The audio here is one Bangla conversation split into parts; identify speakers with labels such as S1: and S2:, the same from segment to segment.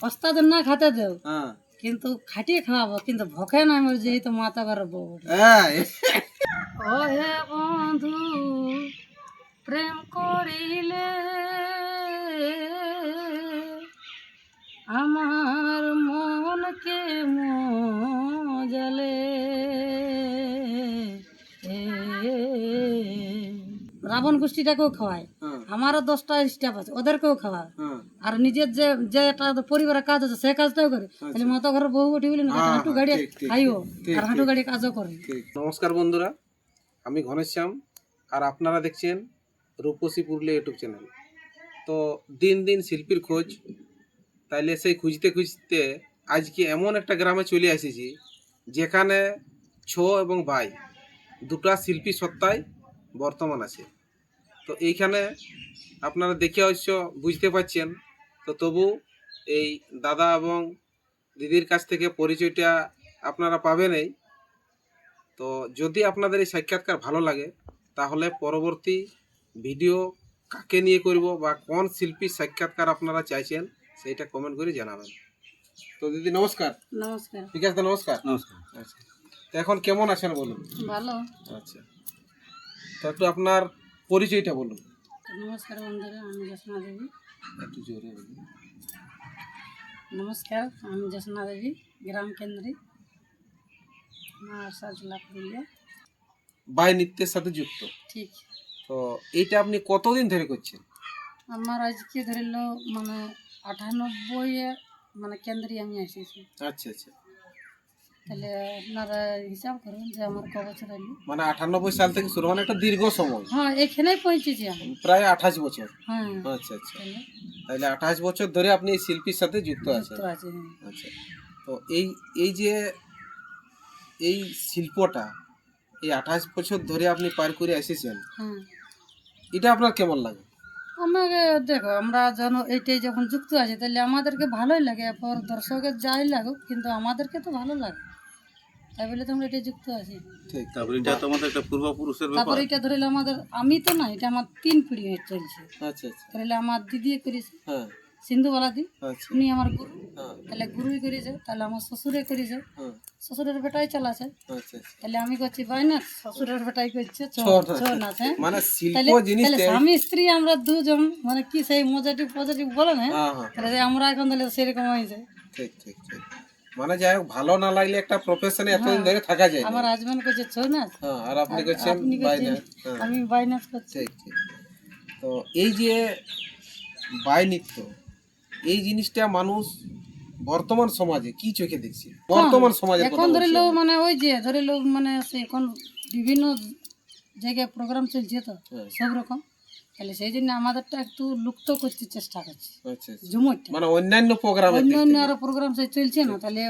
S1: ওস্তাদের না খেতে দেও,
S2: হ্যাঁ
S1: কিন্তু খাটিয়ে খাওয়াবো, কিন্তু ভোকে না আমার যেহেতু মাথা ঘরে বউ।
S2: হ্যাঁ
S1: ও হে বন্ধু প্রেম করিলে আমার মনকে মজালে। রাবণ গোষ্ঠীটাকেও খাওয়ায়,
S2: হ্যাঁ
S1: আমারও 10টা স্টাফ আছে, ওদেরকেও খাওয়ায়।
S2: হ্যাঁ
S1: আর নিজের যে যে একটা পরিবারের কাজ আছে সে কাজটাও করে। তাহলে মাথা ঘরে বউ উঠি বলি না,
S2: হ্যাঁ,
S1: হাঁটু গাড়ি
S2: ঠিক, ঠিক,
S1: খাইও
S2: ঠিক,
S1: আর হাঁটু
S2: ঠিক।
S1: গাড়ি কাজও করে।
S2: ঠিক। নমস্কার বন্ধুরা, আমি ঘনশ্যাম আর আপনারা দেখছেন রূপসী পুরুলিয়া ইউটিউব চ্যানেল। তো দিন দিন শিল্পীর খোঁজ, তাইলে সেই খুঁজতে খুঁজতে আজকে এমন একটা গ্রামে চলে এসেছি যেখানে ছো এবং বাই দুটা শিল্পী সত্তায় বর্তমান আছে। তো এইখানে আপনারা দেখে অবশ্য বুঝতে পারছেন, তো তবু এই দাদা এবং দিদির কাছ থেকে পরিচয়টা আপনারা পাবেনই। তো যদি আপনাদের এই সাক্ষাৎকার ভালো লাগে তাহলে পরবর্তী ভিডিও কাকে নিয়ে করব বা কোন শিল্পীর সাক্ষাৎকার আপনারা চাইছেন সেইটা কমেন্ট করে জানাবেন। তো দিদি নমস্কার।
S1: নমস্কার।
S2: ঠিক আছে, নমস্কার।
S3: নমস্কার।
S2: আচ্ছা, তো এখন কেমন আছেন বলুন?
S1: ভালো।
S2: আচ্ছা, তো একটু আপনার পরিচয়টা বলুন।
S1: নমস্কার বন্ধুরা, আমি জ্যোৎস্না দেবী।
S2: একটু জোরে বলুন।
S1: নমস্কার, আমি জ্যোৎস্না দেবী, গ্রাম কেন্দ্রে মার্শাল জেলা পুরুলিয়া।
S2: বাই নৃত্যের সাথে যুক্ত।
S1: ঠিক।
S2: তো এইটা আপনি কতদিন ধরে করছেন?
S1: আমার আজকে ধরিল মানে 98 মানে কেন্দ্রে আমি এসেছি।
S2: আচ্ছা আচ্ছা,
S1: তাহলে আপনারা হিসাব করুন যে আমার ক বছর হলো।
S2: মানে 98 সাল থেকে শুরু, মানে একটা দীর্ঘ সময়,
S1: হ্যাঁ, এখানেই পৌঁছেছি আমি।
S2: প্রায় 28 বছর।
S1: হ্যাঁ,
S2: আচ্ছা আচ্ছা,
S1: তাহলে
S2: তাহলে 28 বছর ধরে আপনি এই শিল্পীর সাথে যুক্ত আছেন।
S1: যুক্ত আছে। হ্যাঁ।
S2: আচ্ছা, তো এই এই যে এই শিল্পটা এই 28 বছর ধরে আপনি পার করে এসেছেন,
S1: হ্যাঁ,
S2: এটা আপনার কেমন লাগে?
S1: আমাকে দেখো, আমরা যেন এইটাই যখন যুক্ত আছে তাহলে আমাদেরকে ভালোই লাগে, এরপর দর্শকের যাই লাগুক কিন্তু আমাদেরকে তো ভালো লাগে, তাই বলে তো আমরা এটাই যুক্ত আছি।
S2: ঠিক।
S3: তারপরে এটা তো আমাদের একটা পূর্বপুরুষের ব্যাপার।
S1: তারপর এটা ধরিলে আমাদের, আমি তো না, এটা আমার 3 পিঢ়ি চলছে।
S2: আচ্ছা আচ্ছা,
S1: ধরিলে আমার দিদি করেছে,
S2: হ্যাঁ
S1: সিন্ধুবালা দি,
S2: আচ্ছা,
S1: উনি আমার গুরু।
S2: হ্যাঁ
S1: তাহলে গুরুই করেছে, তাহলে আমার শ্বশুরে করেছে,
S2: হ্যাঁ,
S1: শ্বশুরের বেটাই চালাছে।
S2: আচ্ছা আচ্ছা।
S1: তাহলে আমি করছি বাই নাচ, শ্বশুরের বেটাই করছে
S2: ছৌ নাচ।
S1: ছৌ নাচ। হ্যাঁ,
S2: মানে শিল্প
S1: তাহলে তাহলে
S2: জিনিসটা,
S1: স্বামী স্ত্রী আমরা দুজন, মানে কি সেই মজাটিভ পজিটিভ বলে না,
S2: হ্যাঁ হ্যাঁ,
S1: তাহলে যে আমরা এখন তাহলে সেরকম হয়েছে।
S2: ঠিক ঠিক ঠিক। মানে যাই হোক, ভালো না লাগলে একটা প্রফেশনে এতদিন
S1: হ্যাঁ,
S2: ধরে থাকা যায় না।
S1: আমার হাজবেন্ড করছে ছৌ নাচ,
S2: হ্যাঁ, আর আপনি করছেন
S1: আপনি
S2: বাইনা।
S1: করছেন,
S2: হ্যাঁ,
S1: আমি বাই নাচ করছি।
S2: ঠিক ঠিক। তো এই যে বাই নৃত্য, এই জিনিসটা মানুষ বর্তমান সমাজে কি চোখে দেখছে? বর্তমান সমাজে
S1: এখন ধরিল মানে ওই যে ধরিল মানে সে এখন বিভিন্ন জায়গায় প্রোগ্রাম চলছে তো
S2: হ্যাঁ।
S1: সব রকম, তাহলে সেই জন্য আমাদেরটা একটু লুপ্ত করতে চেষ্টা করছি
S2: আচ্ছা আচ্ছা,
S1: ঝুমুরটা।
S2: মানে অন্যান্য প্রোগ্রামের
S1: অন্য
S2: দিক
S1: অন্য
S2: থেকে।
S1: আরো প্রোগ্রাম সে চলছে না, তাহলে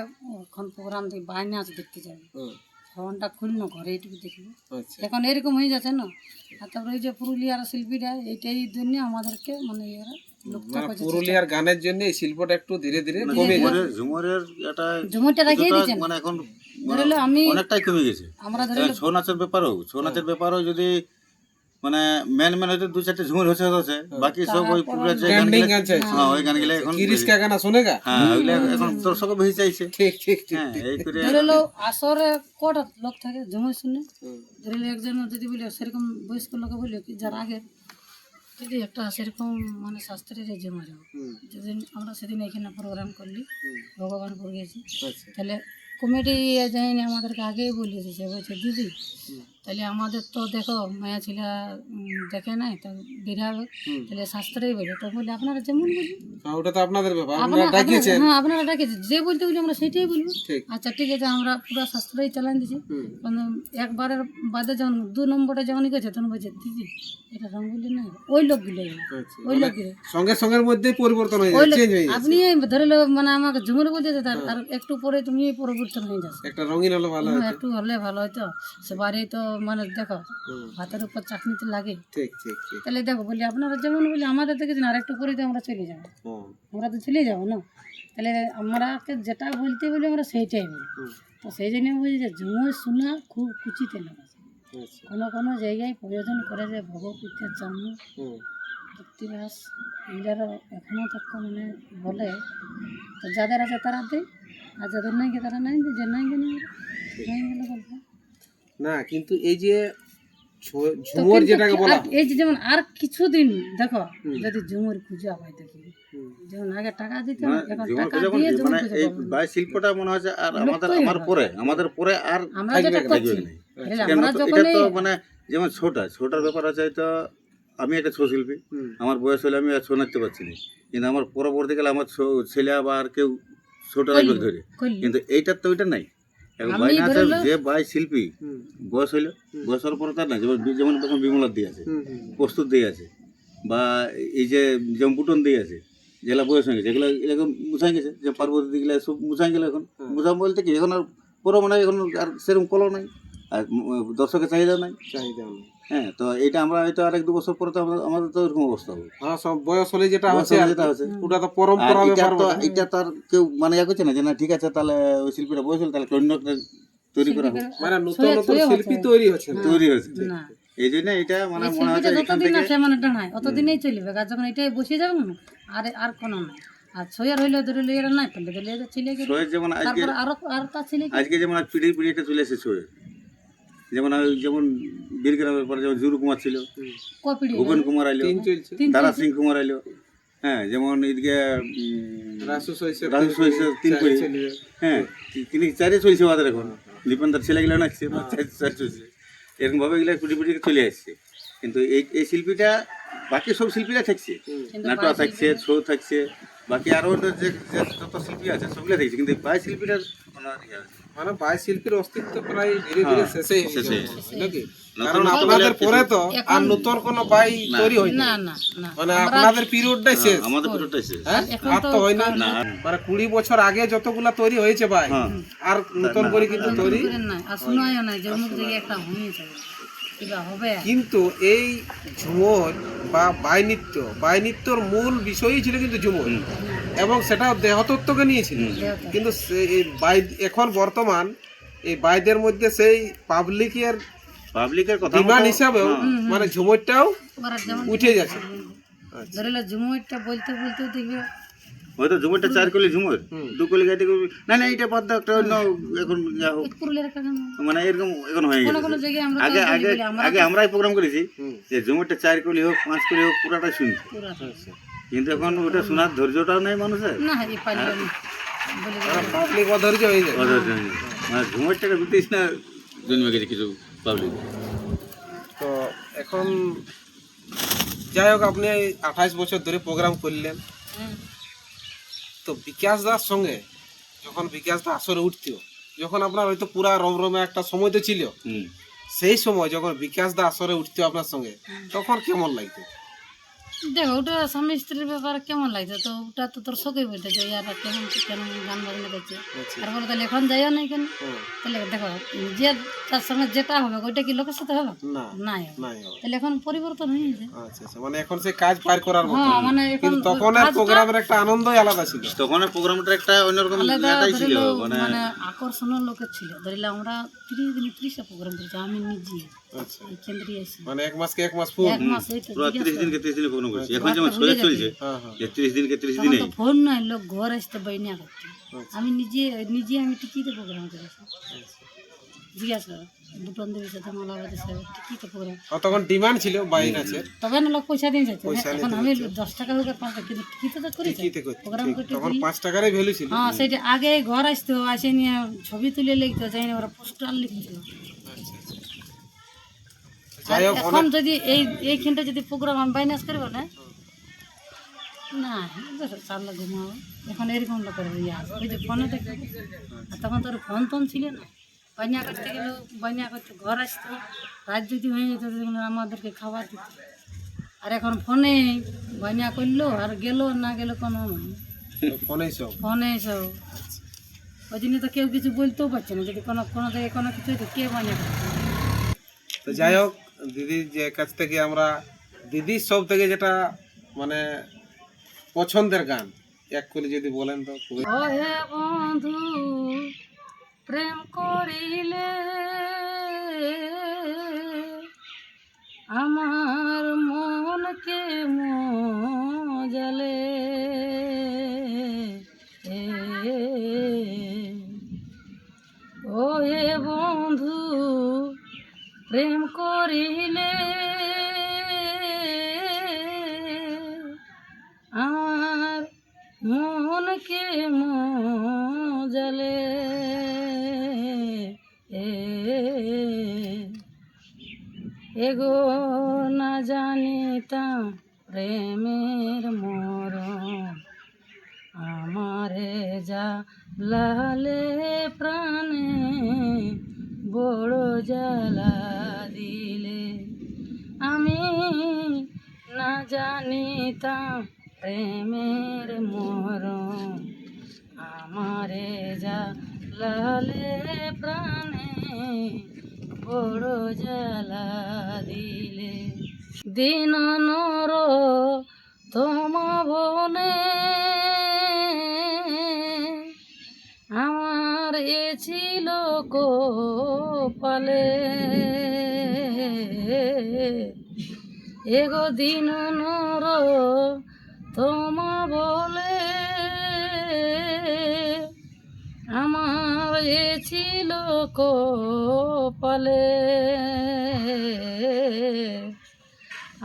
S1: এখন প্রোগ্রাম দেখি বাই নাচ দেখতে যাবে,
S2: হুম,
S1: ফোনটা খুললো ঘরে এইটুকু দেখবো,
S2: আচ্ছা
S1: এখন এরকম হয়ে যাচ্ছে না। আর তারপরে ওই যে পুরুলিয়ার শিল্পীরা এইটাই জন্য আমাদেরকে মানে এরা লুপ্ত
S2: মানে
S1: করছে।
S2: পুরুলিয়ার গানের জন্য এই শিল্পটা একটু ধীরে ধীরে কমে যাচ্ছে।
S3: ঝুমুরের এটা
S1: ঝুমুরটা রাখিয়ে
S3: কিছুটা
S1: দিয়েছেন।
S3: মানে এখন
S1: ধরিল আমি
S3: অনেকটাই কমে গেছে।
S1: আমরা ধরিল
S3: ছৌ নাচের ব্যাপারেও যদি মানে মেন হয়তো 2-4টে ঝুমুর হচ্ছে, বাকি সব ওই পুরুলিয়ার যে
S2: ট্রেন্ডিং
S3: গানগুলো,
S2: আছে।
S3: হ্যাঁ ওই গানগুলো এখন
S2: কিরিশ কা গানা শুনেগা।
S3: হ্যাঁ ওইগুলো এখন দর্শকও বেশি চাইছে।
S2: ঠিক ঠিক ঠিক
S3: হ্যাঁ
S2: ঠিক।
S3: এই করে
S1: ধরিল আসরে কটা লোক থাকে ঝুমুর শুনে,
S2: হুম,
S1: ধরিল একজন যদি বলে সেরকম বয়স্ক লোক বলে কি যার আগে যদি একটা সেরকম মানে শাস্ত্রের ঝুমুর হবে,
S2: হুম,
S1: যেদিন আমরা সেদিন এখানে প্রোগ্রাম করলি
S2: হুম,
S1: ভগবানপুর গেছি,
S2: আচ্ছা,
S1: তাহলে কমিটি যায়নি আমাদেরকে আগেই বলে দিয়েছে, বলছে দিদি
S2: হুম,
S1: তাহলে আমাদের তো দেখো মায়া ছিল দেখে নাই তো বিরাট,
S2: হুম।
S1: তাহলে শাস্ত্রেই বলে তো বলে আপনারা যেমন বলবেন,
S2: হ্যাঁ, ওটা তো আপনাদের ব্যাপার, আপনারা
S1: আপনারা
S2: ডাকিয়েছেন।
S1: হ্যাঁ আপনারা ডাকেছেন, যে বলতে বলি আমরা সেটাই বলবো।
S2: ঠিক।
S1: আচ্ছা ঠিক আছে, আমরা পুরো শাস্ত্রই চালান দিছি।
S2: হুম,
S1: মানে একবারের বাদে যখন 2 নম্বরে যখন গেছে তখন বলছে দিদি এটা রঙ্গলি না, ওই লোকগুলো
S2: আচ্ছা,
S1: ওই
S2: মানে
S1: লোকগুলো
S2: সঙ্গে সঙ্গের মধ্যেই পরিবর্তন হয়ে
S1: ওই
S2: যাচ্ছে,
S1: লোক
S2: চেঞ্জ হয়ে যাচ্ছে।
S1: আপনি ধরে লো মানে আমাকে ঝুমুর বলতে আর একটু পরে তুমি পরিবর্তন হয়ে যাচ্ছে।
S2: একটা রঙিন হলে ভালো
S1: হ্যাঁ,
S2: হতো।
S1: একটু হলে ভালো হতো, সবারই তো মানে দেখো
S2: হুম,
S1: হাতের উপর চাকনি তো লাগে,
S2: ঠিক ঠিক ঠিক।
S1: তাহলে দেখো বলি আপনারা যেমন বলি আমাদের দেখেছেন আর একটু পরে তো আমরা চলে যাবো,
S2: হুম,
S1: আমরা তো চলে যাবো না, তাহলে আমরাকে যেটা বলতে বলি আমরা সেইটাই বলি।
S2: হুম,
S1: তো সেই জন্য বলি যে ঝুমুর শোনা খুব কুচিতে লাগে,
S2: আচ্ছা,
S1: কোনো কোনো জায়গায় প্রয়োজন করে যে ভগবতীর চামড়
S2: হুম,
S1: প্রতিবাস এগুলার এখনও তক মানে বলে, তো যাদের আছে তারা দেয়, আর যাদের নাই গে তারা নাই দেয়, যে নাই গেলে নাই গেলে গল্প।
S2: না কিন্তু এই যে
S1: তো
S2: ঝুমুর
S1: কিন্তু
S2: যেটাকে বলা
S1: আর এই যে যেমন আর কিছুদিন দেখো
S2: হুম।
S1: যদি ঝুমুর খুঁজা হয় দেখি,
S2: হুম।
S1: যেমন আগে টাকা দিতে
S3: মানে
S1: এখন
S3: ঝুমুর
S1: টাকা
S3: পূজা
S1: দিয়ে
S3: মানে
S1: ঝুমুর
S3: মানে
S1: খুঁজে
S3: এই
S1: পাবো না।
S3: বাই শিল্পটা মনে হচ্ছে আর
S1: লুপ্তই
S3: আমাদের পরে আর
S1: আমরা
S2: থাকবে
S1: যেটা
S2: না,
S1: করছি
S3: থাকবে না।
S1: তাহলে
S3: কেন
S1: আমরা
S3: তো
S1: যখন
S3: এটা তো মানে যেমন ছোটার ব্যাপার আছে, তো আমি একটা ছৌ শিল্পী,
S2: হুম।
S3: আমার বয়স হলে আমি আর ছৌ নাচতে পারছি না, কিন্তু আমার পরবর্তীকালে আমার ছেলে বা আর কেউ ছৌটা রাখবে ধরে,
S1: করলি
S3: কিন্তু এইটার তো ওইটা নাই। এখন
S1: আমি
S3: বাই নাচের
S1: ধরে লো-
S3: যে বাই শিল্পী
S2: হুম।
S3: বয়স হইলো, বয়স হওয়ার পরে তার না, যেমন এখন বিমলার দিয়ে আছে,
S2: হুম, হুম,
S3: প্রস্তুত দিয়ে আছে, বা এই যে যেমন বুটন দিয়ে আছে, যেগুলা বয়স হয়ে গেছে, এগুলো এরকম মুছাই গেছে, যে পার্বতী দিগুলা সব মুছাই গেল এখন।
S2: হুম।
S3: মুছা বলতে কি এখন আর পুরো মানে এখন আর সেরকম কলও নাই, আর দর্শকের চাহিদা নাই।
S2: চাহিদা নেই।
S3: হ্যাঁ, তো এইটা আমরা হয়তো আর 1-2 বছর পরে তো আমাদের তো এরকম অবস্থা হবে।
S2: হ্যাঁ, সব বয়স হলে যেটা
S3: বয়স
S2: হচ্ছে
S3: হলে
S2: আর
S3: যেটা
S2: কি,
S3: হচ্ছে।
S2: ওটা তো
S3: আর
S2: পরম্পরা ব্যাপার বটে।
S3: এটা তো আর কেউ মানে ইয়া করছে না যে না ঠিক আছে তাহলে ওই শিল্পীটা বয়স হলে তাহলে অন্য একটা তৈরি করা হোক,
S2: মানে নতুন নতুন শিল্পী তৈরি হচ্ছে না।
S3: তৈরি হয়েছে।
S1: না
S3: এই জন্য এটা মানে
S1: এই
S3: মনে হচ্ছে
S1: শিল্পীটা
S3: এখান
S1: যতদিন
S3: থেকে
S1: আছে মানে ডানায় অতদিনই চলবে, আর যখন এটাই বসে যাবে না আর আর কোনো নাই। আর ছয়ার হইলে ধরে লিয়ে নাই পেলে ধরে লিয়ে ছেলে গেলে
S3: শোয়ের যেমন আজকে
S1: তারপর আরো আর তার ছেলে
S3: আজকে যেমন আজ পিড়ি পিড়ি একটা চলে এসেছে শোয়ের, যেমন বীরগ্রামের পরে যেমন জুরু কুমার ছিল,
S1: কপিড়ি
S3: ভুবন কুমার আইলো,
S2: তিন চলছে।
S3: দারা সিং কুমার আইলো, হ্যাঁ যেমন এদিকে
S2: রাসু সইছে
S3: রাজু সহিত 3 পিড়ি,
S2: চলবে।
S3: হ্যাঁ তিনি 4 চলছে আমাদের এখন, দীপেন্দার ছেলেগুলো নাচছে, 4 চলছে, এরকম ভাবে এগুলো পিড়ি পিড়ি চলে আসছে। কিন্তু এই শিল্পীটা বাকি সব শিল্পীরা থাকছে, নাটক থাকছে, ছৌ থাকছে, বাকি আরো যে যত শিল্পী আছে সবগুলো থাকছে, কিন্তু বাই শিল্পীটার কোনো ইয়ে আছে।
S2: মানে বাই শিল্পীর অস্তিত্ব প্রায় ধীরে ধীরে
S3: হ্যাঁ,
S2: শেষেই হয়ে
S3: শেষে।
S2: যাবে, নাকি?
S3: নতুন
S2: কারণ
S3: নতুন
S2: আপনাদের
S3: বলে
S2: পরে তো
S1: এখন-
S2: আর নতুন কোনো বাই তৈরি হয় না,
S1: না না না
S2: মানে আপনাদের পিরিয়ডটাই শেষ।
S3: আমাদের পুরোটাই শেষ।
S2: হ্যাঁ,
S1: এখন
S2: আর
S1: তো
S2: তো হয় না।
S3: না,
S2: মানে 20 বছর আগে যতগুলা তৈরি হয়েছে ভাই,
S3: হ্যাঁ।
S2: আর নতুন করে কিন্তু তৈরি।
S1: নাই আর শোনায়ও নাই যে অমুক জায়গায় একটা হয়েছে কিবা হবে।
S2: কিন্তু এই ঝুমুর বা বাই নৃত্যর মূল বিষয়ই ছিল কিন্তু ঝুমুর, এবং সেটা দেহতত্ত্বকে নিয়েছিল। কিন্তু এই এখন বর্তমান এই বাইদের মধ্যে সেই পাবলিকের
S3: পাবলিকের কথা
S2: ডিমান্ড
S3: মতো-
S2: হিসাবেও
S3: হ্যাঁ।
S2: মানে ঝুমুরটাও
S1: ওরা যেমন
S2: উঠে যাচ্ছে।
S1: ধরে লো ঝুমুরটা বলতে বলতে দেখবে
S3: হয়তো ঝুমুরটা 4 কলি ঝুমুর,
S2: হুম।
S3: 2 কলি গাইতে করবি, না না এটা বাদ দাও, একটা অন্য এখন ইয়া হোক।
S1: পুরুলিয়ার একটা গান
S3: মানে এরকম এখন হয়ে
S1: কোনো
S3: গেছে।
S1: কোনো জায়গায় আমরা
S3: আগে
S1: তো
S3: আগে
S1: বলি, আমরা
S3: আগে আমরাই প্রোগ্রাম করেছি
S2: হুম।
S3: যে ঝুমুরটা 4 কলি হোক 5 কলি হোক পুরাটাই শুনছি,
S1: পুরা
S3: কিন্তু এখন ওটা শোনার ধৈর্যটাও নেই মানুষের।
S1: না এই পাইল না বলে
S2: পাবলিক অধৈর্য হয়ে যায়।
S3: অধৈর্য নেই। মানে ঝুমুরটাকে বুঝতেছ না জন্মে গেছে কিছু পাবলিক।
S2: তো এখন যাই হোক, আপনি এই 28 বছর ধরে প্রোগ্রাম করলেন, তো বিকাশ দার সঙ্গে যখন বিকাশ দা আসরে উঠতো, যখন আপনার হয়তো পুরা রমরমে একটা সময় তো ছিল,
S3: হুম।
S2: সেই সময় যখন বিকাশ দা আসরে উঠতো আপনার সঙ্গে, তখন কেমন লাগতো?
S1: দেখো ওটা স্বামী স্ত্রীর ব্যাপার কেমন লাগছে, তো ওটা তো তোর শোকেই বলতে যে ইয়ারা কেমন কেন গান বাজনা করছে,
S2: আচ্ছা।
S1: তারপরে তাহলে এখন যাইও নাই কেন,
S2: হুম।
S1: তাহলে দেখো যে তার সঙ্গে যেটা হবে ওইটা কি লোকের সাথে হবে
S2: না,
S1: নাই হবে।
S2: নাই হবে।
S1: তাহলে এখন পরিবর্তন হয়েছে।
S2: আচ্ছা আচ্ছা, মানে এখন সে কাজ পার করার মতো।
S1: হ্যাঁ মানে এখন
S2: কিন্তু তখন আর প্রোগ্রামের একটা আনন্দই আলাদা ছিল।
S3: তখন প্রোগ্রামটা একটা অন্যরকম
S1: আলাদা
S3: ইয়েটাই ছিল,
S1: ধরিল
S3: মানে
S1: মানে আকর্ষণের লোকের ছিল। ধরিলে আমরা 30 প্রোগ্রাম করেছি আমি নিজে
S2: আচ্ছা,
S1: এই কেন্দ্রে এসে
S2: মানে এক মাসকে এক মাস ফুল।
S1: 1 মাস এই তো
S3: পুরো 30 দিনকে 30 দিনে প্রোগ্রাম করেছি। এখন যেমন
S1: ভুলে
S3: ছয় চলছে,
S2: হ্যাঁ হ্যাঁ,
S3: যে 30 দিনকে 30
S1: তখন
S3: দিনে
S1: তো ফোন নাই, লোক ঘর আসতে বাইনা করতে।
S2: আচ্ছা।
S1: আমি নিজে আমি টিকিতে প্রোগ্রাম করেছি। জিজ্ঞাসা করো বুটন দেবীর সাথে মালাবাদের সাথে টিকিতে প্রোগ্রাম,
S2: তখন ডিমান্ড ছিল বাইন আছে,
S1: তবে না লোক পয়সা দিয়ে যাচ্ছে।
S2: পয়সা
S1: এখন
S2: নিতে
S1: আমি 10 টাকা হোক আর 5 টাকা, কিন্তু টিকিতে তো করেছি
S2: টিকিতে করতে।
S1: প্রোগ্রাম
S2: ঠিক,
S1: করতে।
S2: তখন 5 টাকারই ভ্যালু ছিল।
S1: হ্যাঁ সেটা আগে ঘর আসতো, আসে নিয়ে ছবি তুলে লিখতো, যাই না ওরা পোস্টার লিখতো।
S2: যাই হোক,
S1: এখন যদি এইখানটা যদি প্রোগ্রাম আমি বাইনাস করবো না না চাললে ঘুমাবো, এখন এরকম লোকের ইয়ে আছে। ওই যে ফোনে দেখো, আর তখন তোর ফোন টোন ছিল না, বাইনা করতে গেলেও বাইনা করতে ঘর আসতো, রাত যদি হয়ে যেত তাহলে আমাদেরকে খাবার দিত। আর এখন ফোনে বাইনা করলো আর গেলো না গেলো কোনো মানে
S2: ফোনেই সব।
S1: ফোনে সব। ওই জন্য তো কেউ কিছু বলতেও পারছে না, যদি কোনো কোনো জায়গায় কোনো কিছু হয়তো কে বাইনা করছে।
S2: তো যাই হোক, দিদির যে কাছ থেকে আমরা দিদির সব থেকে যেটা মানে পছন্দের গান এক করে যদি বলেন তো খুবই।
S1: ও হে বন্ধু প্রেম করিলে আমার মন মনকে মজালে ও হে বন্ধু প্রেম করিলে আর মনকে মজালে এগো না জানিতাম প্রেমের মরণ আমারে যা লালে প্রাণে বড় জ্বালা দিলে আমি না জানিতাম প্রেমের মরণ আমারে যা লালে প্রাণে বড় জ্বালা দিলে দিন নর তোমা বনে আমার এ ছিল কপালে এগো দিন নর তোমা বলে আমার এ ছিল কপালে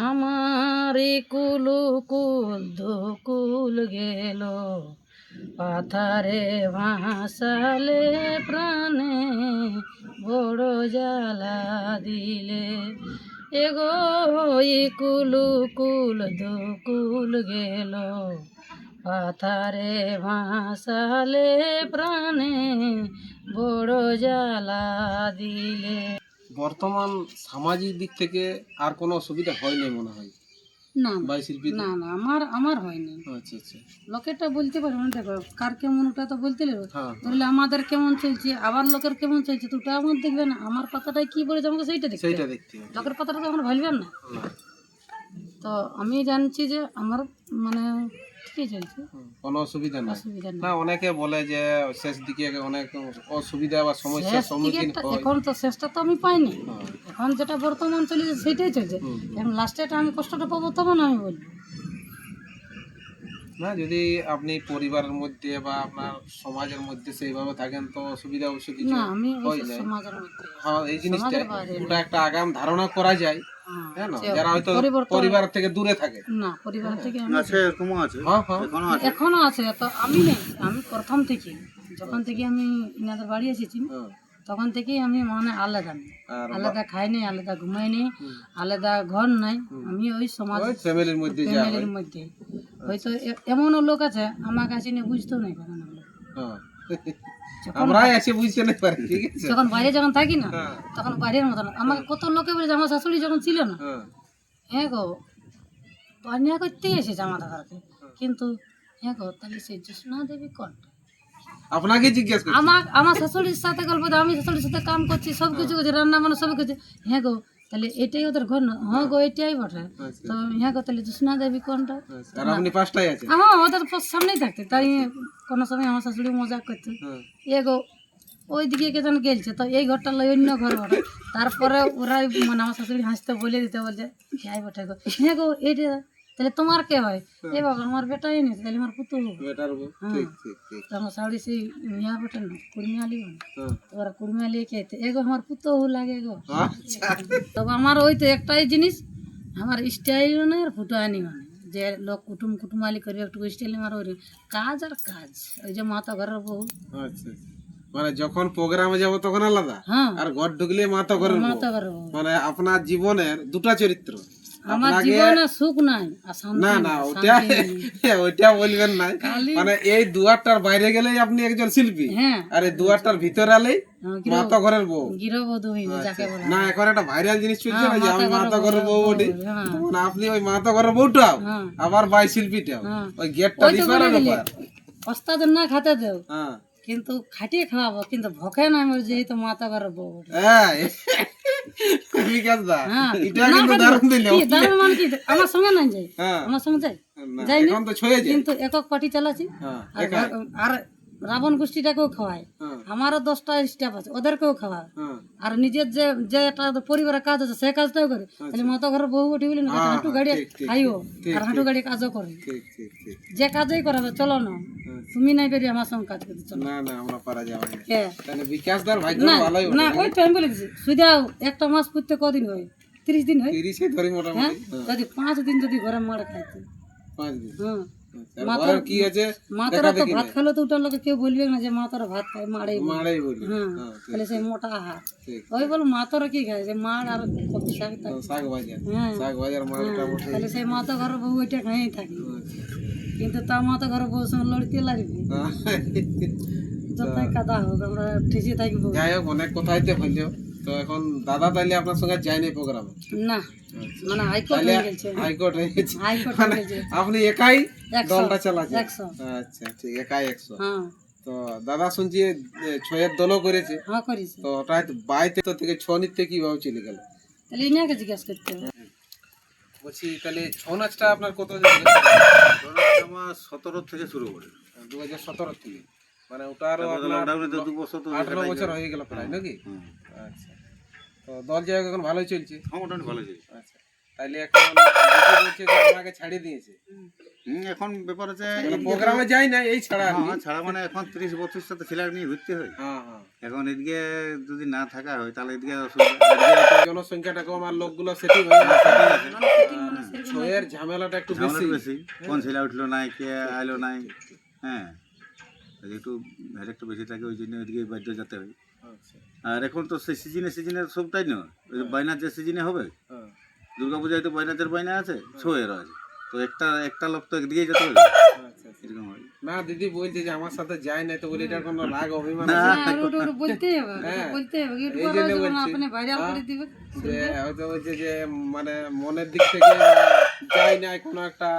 S1: আমার কুল ধুকুল গেল পাথারে ভাসালে প্রাণে বড় জ্বালা দিলে এগো কুল ধুকুল গেল পাথারে ভাসালে প্রাণে বড় জ্বালা দিলে।
S2: বর্তমান সামাজিক দিক থেকে আর কোনো অসুবিধা হয় না মনে হয়
S1: না
S2: বাই শিল্পী?
S1: না না আমার হয়নি।
S2: আচ্ছা আচ্ছা।
S1: লোকেরটা বলতে পারবে না, দেখো কার কেমন ওটা তো বলতে পারবে।
S2: হ্যাঁ
S1: ধরলে আমাদের কেমন চলছে আবার লোকের কেমন চলছে তো ওটা আমার দেখবে না, আমার পাতাটাই কি বলেছে আমাকে সেইটা দেখতে
S2: সেইটা
S1: হবে।
S2: দেখতে হবে।
S1: লোকের পাতাটা তো আমরা ভাববেন না।
S2: না।
S1: তো আমি জানছি যে আমার মানে ঠিকই চলছে,
S2: কোনো অসুবিধা নাই।
S1: অসুবিধা নেই।
S2: না অনেকে বলে যে শেষ দিকে অনেক অসুবিধা বা সমস্যার
S1: শেষ
S2: সম্মুখীন
S1: দিকেরটা
S2: হয়।
S1: এখন তো শেষটা তো আমি পাইনি,
S2: হ্যাঁ।
S1: এখন যেটা বর্তমান চলেছে সেটাই চলছে।
S2: হুম।
S1: এখন লাস্টেটা আমি কষ্টটা পাবো তখন আমি বলবো।
S2: না যদি আপনি পরিবারের মধ্যে বা আপনার সমাজের মধ্যে সেইভাবে থাকেন তো অসুবিধা অবশ্য কিছু
S1: না আমি ওই
S2: হয় যায়।
S1: সমাজের মধ্যে
S2: হ্যাঁ এই জিনিসটা
S1: সমাজের বাইরে
S2: ওটা একটা আগাম ধারণা করা যায়,
S1: হ্যাঁ,
S2: হ্যাঁ না,
S1: যে
S2: যারা হয়তো
S1: পরিবর্তন-
S2: পরিবার থেকে দূরে থাকে।
S1: না পরিবার থেকে আমি
S3: আছে এরকমও আছে,
S2: হ্যাঁ হ্যাঁ
S3: এখনো আছে।
S1: এখনো আছে। তো আমি নেই, আমি প্রথম থেকে যখন থেকে আমি ইনাদের বাড়ি এসেছি
S2: হ্যাঁ।
S1: তখন থেকেই আমি মানে আলাদা নেই,
S2: আর
S1: আলাদা খাই নেই, আলাদা ঘুমাই নেই, আলাদা ঘর নাই। আমি ওই সমাজ
S2: ওই ফ্যামিলির মধ্যে যা হয়।
S1: ফ্যামিলির মধ্যে হয়তো এমনও লোক আছে আমার কাছে নিয়ে বুঝতেও নাই পারে না।
S2: হ্যাঁ।
S1: যখন
S2: আমরাই এসে বুঝতে না পারি, ঠিক আছে।
S1: যখন বাইরে যখন থাকি না
S2: হ্যাঁ
S1: তখন বাইরের মতো না। আমাকে কত লোকে বলে যে আমার শাশুড়ি যখন ছিল না,
S2: হ্যাঁ
S1: হ্যাঁ গো পানিয়া করতেই এসেছে আমাদের ঘরকে, কিন্তু হ্যাঁ গো তাহলে সেই জ্যোৎস্না দেবী কোনটা?
S2: আপনাকে জিজ্ঞেস করছি।
S1: আমার শাশুড়ির সাথে গল্প আমি শাশুড়ির সাথে কাম করছি, সব কিছু করছি, রান্না বান্না সব করছি। হ্যাঁ গো তাহলে এটাই ওদের ঘর না? হ্যাঁ গো এটাই বটে।
S2: আচ্ছা,
S1: তো হ্যাঁ গো তাহলে জ্যোৎস্না দেবী কোনটা?
S2: আচ্ছা। আর আপনি পাঁচটাই আছেন?
S1: হ্যাঁ ওদের সামনেই থাকতে, তাই কোনো সময় আমার শাশুড়ি মজা করতে
S2: হ্যাঁ
S1: এ গো ওই দিকে কে যেন গেলছে, তো এই ঘরটা লই অন্য ঘর বটে। তারপরে ওরাই মানে আমার শাশুড়ি হাসতে বলে দিতে বলছে যাই বটে গো, হ্যাঁ গো এটা তাহলে তোমার কে হয়? এ বাবা আমার বেটাই নেই, তাহলে আমার পুতুল হবে।
S2: বেটার বউ। ঠিক ঠিক ঠিক।
S1: তো আমার শাশুড়ি সেই মিয়া বটে না কুড়মিয়ালি বলে,
S2: হ্যাঁ।
S1: তো ওরা কুড়মিয়ালি খেতে এগো আমার পুতুল লাগে গো।
S2: আচ্ছা।
S1: তবে আমার ওই তো একটাই জিনিস, আমার স্টাইল নেই আর ফুটানি মানে যে লোক কুটুমালি করবে একটু স্টাইল আমার ওই কাজ আর কাজ। ওই যে মাতা ঘরের বউ,
S2: আচ্ছা মানে যখন প্রোগ্রামে যাব তখন আলাদা,
S1: হ্যাঁ
S2: আর ঘর ঢুকলে মাতা ঘরের বউ।
S1: মাতা ঘরের বউ।
S2: মানে আপনার জীবনের দুটা চরিত্র।
S1: আমার জীবনে সুখ নাই আর শান্তি
S2: না
S1: নাই,
S2: না ওটা ওইটা বলবেন না,
S1: খালি-
S2: মানে এই দুয়ারটার বাইরে গেলেই আপনি একজন শিল্পী,
S1: হ্যাঁ
S2: আর এই দুয়ারটার ভিতরে আলেই মাতা ঘরের বউ।
S1: গৃহবধূ হইবে যাকে বলে।
S2: না এখন একটা ভাইরাল জিনিস চলছে না যে আমি
S1: মাতা
S2: মাতা ঘরের
S1: ঘরের
S2: বউ
S1: বউ
S2: বলি,
S1: হ্যাঁ।
S2: মানে আপনি ওই মাতা ঘরের বউটাও
S1: হ্যাঁ
S2: আবার বাই শিল্পীটাও,
S1: হ্যাঁ।
S2: ওই গেটটা
S1: ওই তো
S2: দিবার
S1: বলে দিলি,
S2: ব্যাপার।
S1: ওস্তাদ না খাতে দেও
S2: হ্যাঁ
S1: কিন্তু খাটিয়ে খাওয়াবো, কিন্তু ভকে না আমার যেই তো মাতা ঘরের বউ।
S2: হ্যাঁ তুমি কাজদা
S1: হ্যাঁ
S2: এটা
S1: না
S2: কিন্তু
S1: খাতে-
S2: দারুণ দিল।
S1: কি দারুণ মানে কি আমার সঙ্গে নাই যাই,
S2: হ্যাঁ
S1: আমার সঙ্গে যাই
S2: না,
S1: যাই না,
S2: এখন তো ছয়ে যায়।
S1: কিন্তু একক পার্টি চালাচ্ছি।
S2: হ্যাঁ
S1: আর
S2: একা
S1: আর রাবণ গোষ্ঠীটাকেও খাওয়ায়,
S2: হ্যাঁ
S1: আমারও 10টা স্টাফ আছে ওদেরকেও খাওয়ায়,
S2: হ্যাঁ
S1: আর নিজের যে যে একটা পরিবারের কাজ আছে সে কাজটাও করে। তাহলে মাথা ঘরে বউ উঠি বলি না
S2: হ্যাঁ,
S1: হাঁটু গাড়ি
S2: ঠিক, ঠিক,
S1: খাইও
S2: ঠিক,
S1: আর হাঁটু গাড়ি কাজও করে,
S2: ঠিক ঠিক ঠিক
S1: যে কাজই করাবে চলো না তুমি নাই পেরি আমার সঙ্গে কাজ করতে চলো।
S2: না না আমরা পারা যাবে না
S1: হ্যাঁ
S2: তাহলে বিকাশদার ভাগ্য
S1: না
S2: ভালোই
S1: না ওই টাইম বলে দিছি সুদাও একটা মাস করতে কদিন হয়, 30 দিন হয়।
S2: 30 ধরে
S1: হ্যাঁ
S2: মোটামুটি
S1: যদি 5 দিন যদি ঘরে মার খাইতে,
S2: 5 দিন
S1: হ্যাঁ
S2: আর ঘরের কি আছে
S1: মাতারা তো ভাত খেলে তো ওটার লোকে কেউ বলবে না যে মাতারা ভাত খায় মাড়াই বলে।
S2: মারাই বলি
S1: হ্যাঁ
S2: হ্যাঁ
S1: তাহলে সেই মোটা আহার
S2: ঠিক
S1: ওই বল মাতারা কি খায় যে মার আর কপি শাক থাকে।
S2: শাক বাজার
S1: হ্যাঁ
S2: শাক বাজার মালটা মোটে
S1: তাহলে সেই মাতা ঘরে বউ ওইটা খাই থাকে,
S2: আচ্ছা।
S1: কিন্তু তা মাতা ঘরে বউ সঙ্গে লড়তে লাগবে যতই কাদা হোক আমরা ঠিকই থাকবো।
S2: যাই হোক অনেক কথাইতে হইলো তো এখন দাদা তাইলে আপনার সঙ্গে যায়নি প্রোগ্রামে
S1: না মানে হাইকোর্ট
S2: তাহলে
S1: হয়ে গেছে,
S2: হাইকোর্ট হয়ে গেছে
S1: হাইকোর্ট
S2: মানে
S1: হয়ে গেছে
S2: আপনি একাই
S1: 100
S2: দলটা চালাচ্ছেন
S1: 100
S2: আচ্ছা ঠিক একাই 100
S1: হ্যাঁ
S2: তো দাদা শুনছি ছয়ের দলও করেছে
S1: হ্যাঁ করিস।
S2: তো ওটা বাইতে তো থেকে ছ নিতে কিভাবে চলে গেল
S1: তাহলে ইনাকে জিজ্ঞেস করতে হবে।
S2: বলছি তাহলে ছৌ নাচটা আপনার কত
S3: আমার 17 থেকে শুরু করে
S2: 2017 থেকে মানে ওটারও আপনার
S3: লকডাউনে তো 2 বছর তো
S2: 18 বছর হয়ে গেল প্রায় নাকি
S3: হুম।
S2: আচ্ছা তো দল যাই হোক এখন ভালোই চলছে
S3: হ্যাঁ মোটামুটি ভালো চলছে।
S2: আচ্ছা তাইলে এখন দিদি বলছে যে আমাকে ছাড়িয়ে দিয়েছে
S3: এখন ব্যাপার হচ্ছে
S2: প্রোগ্রামে যাই না এই ছাড়া আর কি।
S3: হ্যাঁ ছাড়া মানে এখন 30-32 টা ছেলে নিয়ে ঘুরতে হয়।
S2: হ্যাঁ হ্যাঁ
S3: এখন এদিকে যদি না থাকা হয় তাহলে এদিকে অসুবিধা। এদিকে হয়তো
S2: জনসংখ্যাটা কম আর লোকগুলো সেটিং হয়ে গেছে
S1: মানে setting মানে সেরকম
S2: ছয়ের ঝামেলাটা একটু
S3: ঝামেলা
S2: বেশি
S3: বেশি, কোন ছেলে উঠলো নাই কে আইলো নাই, হ্যাঁ একটু ভ্যাট একটু বেশি থাকে ওই জন্য ওইদিকে বাধ্য যেতে হয়।
S2: আচ্ছা
S3: আর এখন তো সেই সিজনে সবটাই না, ওই যে বাইনার যে সিজনে হবে,
S2: হ্যাঁ
S3: দুর্গাপূজায় তো বাইনাচের বাইনা আছে, ছয়েরও আছে, তো একটা লোক তো একদিকেই যেতে হবে,
S2: আচ্ছা আচ্ছা।
S3: এরকম হয়।
S2: না দিদি বলছে যে আমার সাথে যায় না তো বলি এটার কোনো রাগ অভিমান
S3: না,
S2: আছে
S1: না, ওটা বলতেই হবে,
S2: হ্যাঁ।
S1: বলতে হবে
S2: এই
S1: ইউটিউবার
S2: জন্য
S1: যখন
S2: বলছি।
S1: আপনি ভাইরাল
S2: হ্যাঁ।
S1: করে দিবে।
S2: যে হয়তো বলছে যে মানে মনের দিক থেকে বা যায় না কোনো একটা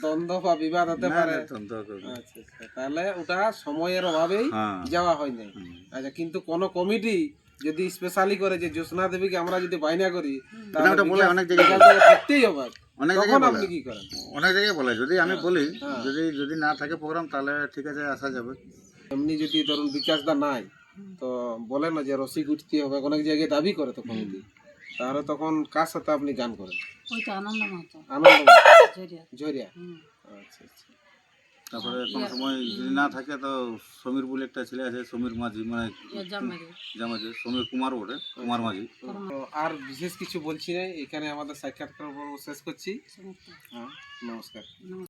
S2: দ্বন্দ্ব বা বিবাদ হতে
S3: না,
S2: পারে
S3: না, তন্ত্র করবে।
S2: আচ্ছা আচ্ছা তাহলে ওটা সময়ের অভাবেই
S3: হ্যাঁ।
S2: যাওয়া হয় নাই আচ্ছা কিন্তু কোনো কমিটি যদি স্পেশালি করে যে জ্যোৎস্না দেবীকে আমরা যদি বাইনা করি তাহলে
S3: ওটা বলে অনেক জায়গায়
S2: বিকাশদাকে থাকতেই হবে
S3: অনেক
S2: তখন
S3: জায়গায়
S2: আপনি
S3: বলে,
S2: কি করেন
S3: অনেক জায়গায় বলে যদি আমি বলি
S2: হ্যাঁ।
S3: যদি না থাকে প্রোগ্রাম তাহলে ঠিক আছে আসা যাবে।
S2: এমনি যদি ধরুন বিকাশদা নাই তো বলে না যে রসিক উঠতে হবে অনেক জায়গায় দাবি করে তো কমিটি তাহলে তখন কার সাথে আপনি গান করেন
S1: ওইটা আনন্দ মাতো
S2: আনন্দ
S1: জরিয়া।
S2: ঝরিয়া
S1: হুম।
S2: আচ্ছা আচ্ছা
S3: তারপরে কোনো সময় যদি না থাকে তো সমীর বলে একটা ছেলে আছে, সমীর মাঝি, মানে
S1: ইয়া জামাই
S3: জামাজি সমীর কুমার বটে, কুমার মাঝি।
S2: তো আর বিশেষ কিছু বলছি না এখানে আমাদের সাক্ষাৎকার পর্ব শেষ করছি
S1: সমস্ত
S2: হ্যাঁ নমস্কার